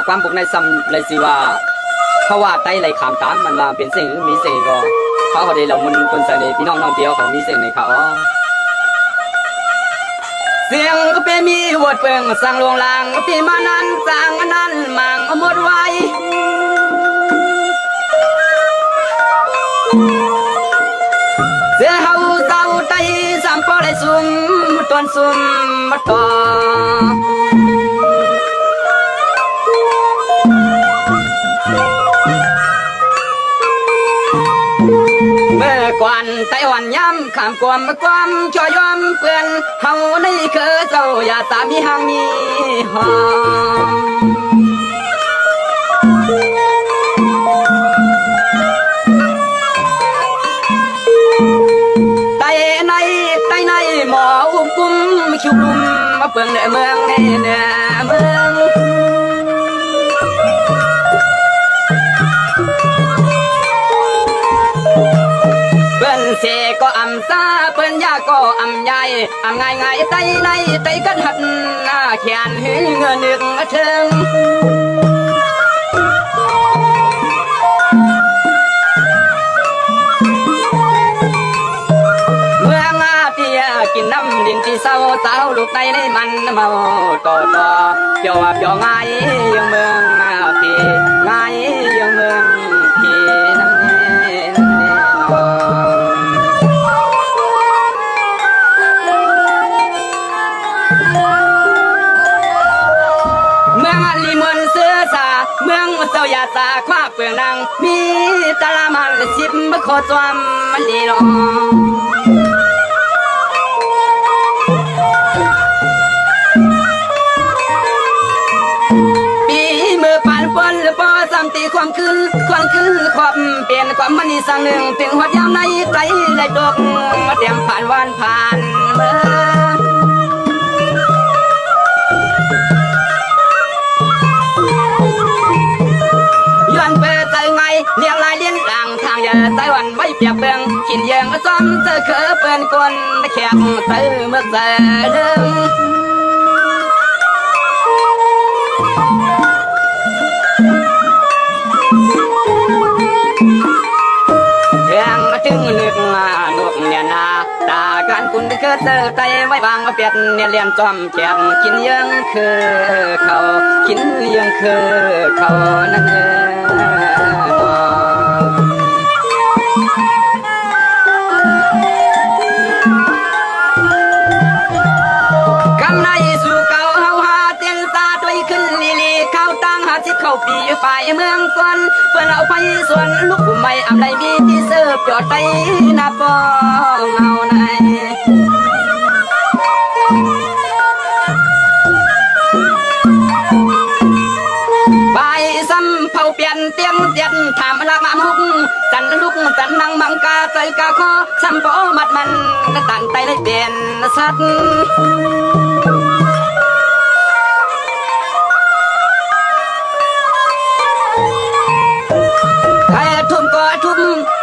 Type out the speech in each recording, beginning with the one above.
ความปลุกในซ้ำเลยสิว่าเขาว่าไตไหลขามตามมันมาเป็นเสียงมีเสียงก็เขาได้เรามันคนใส่พี่น้องน้องเดียวเขามีเสียงในเขาเสียงก็เป็นมีวดเปิงสั่งลวงลางก็เป็นมานั้นสั่งนั้นมังหมดไว้เสียเฮาเศร้าใจสามปอได้ซุ่มตวนซุ่มมาต่อเมื่อกวนไต้หวันย้ำข้ามความช่วยยอมเพื่อนเฮาในคือเจ้าอย่าตามีหางมีหอมไต้ในหมออุ้มกุ้มคิวลุ่มมาเปิงเหนือเมืองในเหนือเมืองเสก็อำซาเปิ้นยาก็อำใหญ่อำง่ายไตในไตกันหัดหน้าแขนหึงเงินนึกถึงเมื่องาเตียกินน้ำดินที่เศร้าลูกในมันเมาต่อเปียวง่ายยังเมืองพี่ง่ายยังเมืองพี่เมืองเจ้าอย่าตาคว้าเปลืองดังมีตะละมันสิบขอจวมมันดีน้องปีมือปานปนปอสามตีความขึ้นความเปลี่ยนความมันนี่สั่งหนึ่งถึงหัดยามในใจได้ตกมาเตรียมผ่านวันผ่านเมื่อเลี้ยงลายเลี้ยงต่างทางอย่าไต้หวันไว้เปียกเบืองกินเยืองซ้ำเธอเคยเปิ้นกวนแขกเธอเมื่อเจอเดิมเรื่องมาถึงนึกนกเนี่ยนาตาการคุณเคยเจอใจไว้บางมาเปียกเนี่ยเลี้ยงจอมแขกกินเยืองคือเขากินเยืองคือเขานั่นเองเข้าปีฝ่ายเมืองก่อนเพื่อนเอาไปส่วนลูกไม่อำไรมีที่เสิร์ฟจอดไปนับปองเอาในไปซ้ำเผาเปลี่ยนเตียงเตียนถามละมามุกจันลูกจันนังมังกาใจกาคอซ้ำปอมัดมันตันไตได้เปลี่ยนสัตว์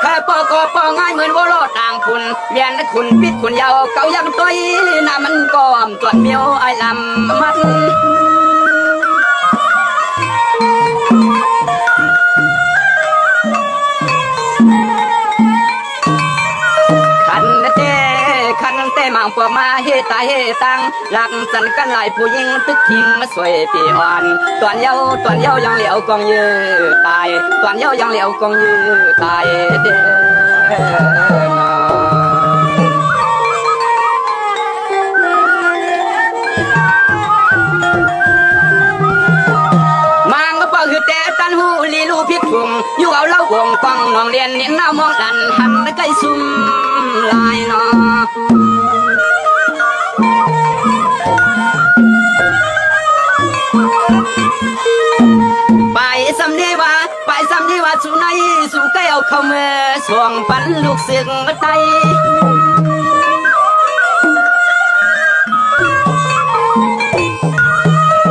แค่ปอง่ายเหมือนวอลต่างคุณเรียนคุณปิดคุณยาวเก่ายังตัวน้ามันก็อมจวนเมียวไอ้ลำมันคันเตมังพวกมาเฮตาเฮตังหลักสันกันหลายผู้หญิงตึกทิ้งมาสวยปีอ่อนตอนเย้ายังเหลียวกองยือตายตอนเย้ายังเหลียวกองยือตายเด้มังก็ปอคือแต่ตันหูลีลูพิษถุงอยู่เอาเล่าวงฟังน้องเรียนเนียนหน้ามองดันหันใกล้ซุ่มลายน้องไปซ้ำดีว่าสู่ในสู่ใกล้เอาเข้าเมื่อสวงปันลูกเสียงไต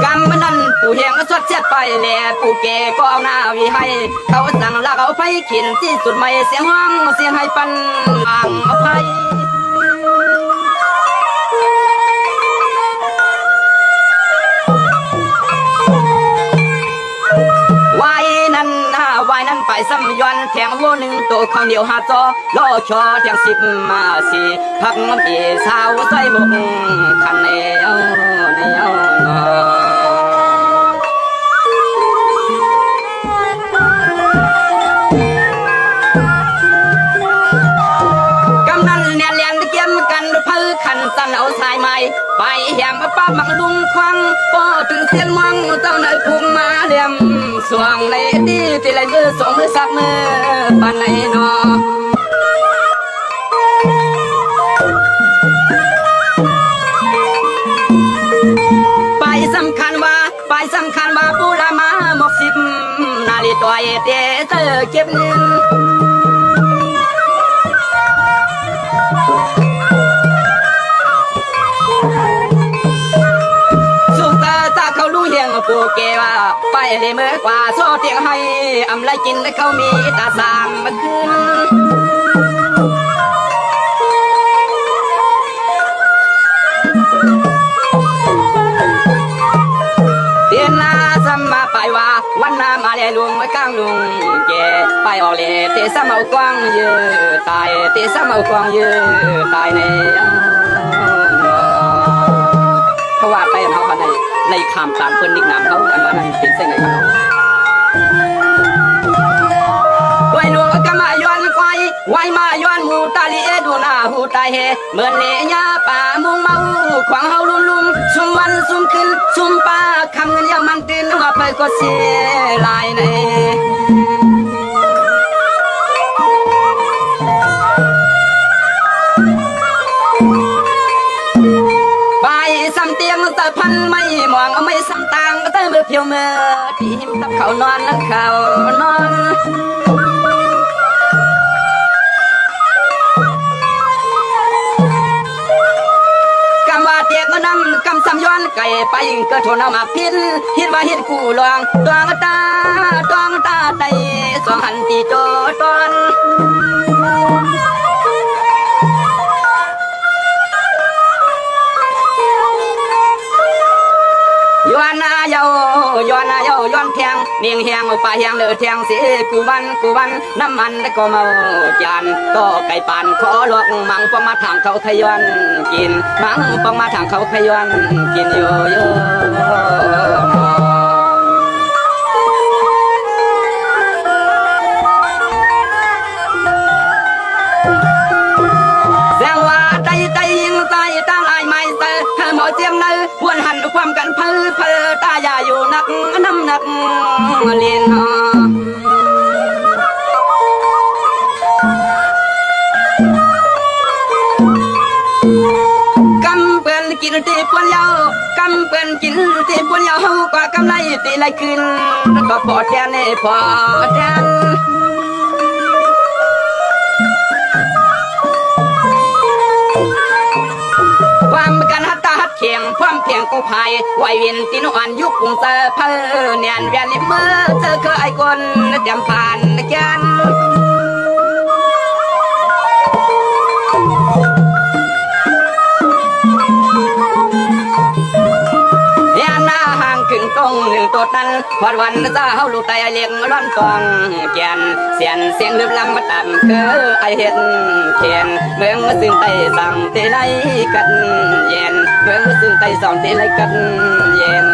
กำมันนั่นผู้เฮียงก็สดเสียดไปแหล่ผู้แก่ก็เอาหน้าวิให้เขาสั่งลากเอาไปขินที่สุดไม่เสียงห้องเสียงให้ปันบางเอาไป ซ้ำย้อนแทงโลหนึ่งตัวของเดียวหาจอล่อชอแทงสิบมาสีพักมันปีสาวใส่บุกคันเอวเดียวกำนันเนี่ยเลี้ยงเกี่ยมกันเพื่อขันตันเอาสายไม้ไปแหมป้ามักลุงควังพอถึงเสียนมองเจ้าหน่อยพุ่งมาเลี่ยมสวงเลยดีที่ไรมือสองมือสักมือปานไหนนอไปสำคัญว่าปูละมาหมกสิบนาฬิตัวเตะเจอเก็บเงินปูเกว่าไปเลยเมื่อกว่าโซ่เตียงให้อำไรกินและเขามีตาสามมาขึ้นเตียนนาสมมาไปว่าวันนามาเลยลุงไม่ก้างลุงเกไปออกเลยเตะสมเอากว้างเยอะตายเตะสมเอากว้างเยอะตายในเพราะว่าไปเขาคนในคำตามเพิ่นนิกนามเขาอันว่านั้นเป็นเส้นไงครับไว้หนูก็มาย้อนควายไว้มาย้อนหมูตาลีเอดูหน้าหูตาเฮเหมือนเนยาป่ามุงเมาขวางเฮาลุ่มซุ่มวันซุ่มขึ้นซุ่มป่าคำเงินยามันตื่นว่าไปก็เสียลายในซ้ำเตียงตะพันไม่มองไม่ซ้ำต่างก็เติมเพียวเมื่อที่หิมตับเขานอนนั่งเขานอนกำว่าเตียงก็นั่งกำซ้ำย้อนไก่ไปก็ทนเอามาพินฮิตว่าฮิตกูลองตวงตาไตสองหันตีโจตอนย้อนเยาย้อนแทงเนียงแหงป่าแหงเลือแทงเสียกูวันน้ำมันก็เมาจานก็ไก่ปานขอหลอกมังปองมาทางเขาขย้อนกินมังปองมาทางเขาขย้อนกินโยแสงว่าใจยิงใจตั้งไอ้ไม้เตอหมอเจียมเนื้อวนหันความกันเพ้อตายาอยู่นักน้ำหนักเลียนกำเปื่อนกินตีปวนเยากำเปื่อนกินตีปวนเยากว่ากำไรตีไรขึ้นก็พอแทนพอแทนความกันฮัตตาฮัตเขียงความเพียงกูพายไหวเวียนตีนอ่อนยุคกุ้งเตอเพอเนียนเวียนลิมือเธอเคยไอ้คนเตรียมผ่านกันยาหน้าห่างขึงตรงหนึ่งตัวนั้นพอวันจะเฮาลูกไตเลี้ยงร้อนตองแกนเสียงลืมลำมาตับคือไอเห็นเขียนเมืองมาซึ่งไตสั่งเตไลกันเย็นเมืองมาซึ่งไตสั่งเตไลกันเย็น